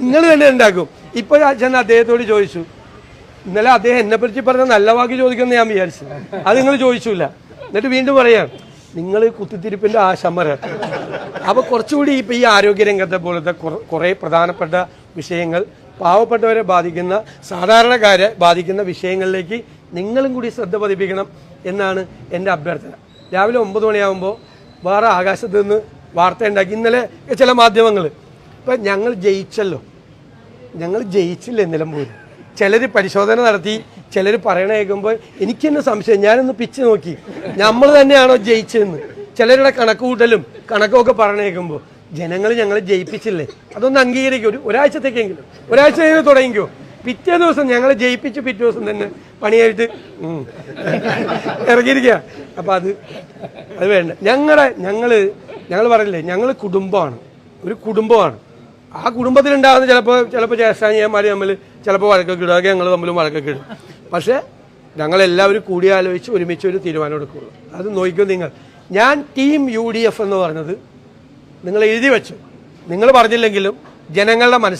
നിങ്ങൾ തന്നെ ഉണ്ടാക്കും. ഇപ്പോൾ ഞാൻ അദ്ദേഹത്തോട് ചോദിച്ചു, ഇന്നലെ അദ്ദേഹം എന്നെ പറ്റി പറഞ്ഞ നല്ല വാക്ക് ചോദിക്കുമെന്ന് ഞാൻ വിചാരിച്ചു. അത് നിങ്ങൾ ചോദിച്ചില്ല. എന്നിട്ട് വീണ്ടും പറയാം, നിങ്ങൾ കുത്തിത്തിരിപ്പിൻ്റെ ആശമരം. അപ്പോൾ കുറച്ചുകൂടി ഇപ്പോൾ ഈ ആരോഗ്യരംഗത്തെ പോലത്തെ കുറേ പ്രധാനപ്പെട്ട വിഷയങ്ങൾ, പാവപ്പെട്ടവരെ ബാധിക്കുന്ന, സാധാരണക്കാരെ ബാധിക്കുന്ന വിഷയങ്ങളിലേക്ക് നിങ്ങളും കൂടി ശ്രദ്ധ പതിപ്പിക്കണം എന്നാണ് എൻ്റെ അഭ്യർത്ഥന. രാവിലെ 9 മണിയാകുമ്പോൾ വേറെ ആകാശത്ത് നിന്ന് വാർത്ത ഉണ്ടാക്കി. ഇന്നലെ ചില മാധ്യമങ്ങൾ, ഇപ്പം ഞങ്ങൾ ജയിച്ചല്ലോ, ഞങ്ങൾ ജയിച്ചില്ലേ നിലമ്പൂർ. ചിലർ പരിശോധന നടത്തി, ചിലർ പറയണ കേൾക്കുമ്പോൾ എനിക്ക് തന്നെ സംശയം. ഞാനൊന്ന് പിച്ച് നോക്കി, നമ്മൾ തന്നെയാണോ ജയിച്ചതെന്ന്. ചിലരുടെ കണക്കുകൂട്ടലും കണക്കൊക്കെ പറയണ കേൾക്കുമ്പോൾ ജനങ്ങൾ ഞങ്ങളെ ജയിപ്പിച്ചില്ലേ, അതൊന്ന് അംഗീകരിക്കും. ഒരാഴ്ചത്തേക്കെങ്കിലും, ഒരാഴ്ച കഴിഞ്ഞ് തുടങ്ങിക്കോ. പിറ്റേ ദിവസം ഞങ്ങളെ ജയിപ്പിച്ച് പിറ്റേ ദിവസം തന്നെ പണിയായിട്ട് ഇറങ്ങിയിരിക്കുക. അപ്പം അത് വേണ്ട. ഞങ്ങൾ പറയില്ലേ, ഞങ്ങൾ കുടുംബമാണ്, ഒരു കുടുംബമാണ്. ആ കുടുംബത്തിലുണ്ടാകുന്ന ചിലപ്പോൾ ജ്യേഷ്ഠാനിയന്മാർ തമ്മിൽ ചിലപ്പോൾ വഴക്കൊക്കെ ഇടുക, ഞങ്ങൾ തമ്മിലും വഴക്കൊക്കെ ഇടും. പക്ഷേ ഞങ്ങളെല്ലാവരും കൂടിയാലോചിച്ച് ഒരുമിച്ച് ഒരു തീരുമാനം എടുക്കുകയുള്ളൂ. അത് നോക്കിക്കും നിങ്ങൾ. ഞാൻ ടീം UDF എന്ന് പറഞ്ഞത് നിങ്ങൾ എഴുതി വെച്ചു. നിങ്ങൾ പറഞ്ഞില്ലെങ്കിലും ജനങ്ങളുടെ മനസ്സിൽ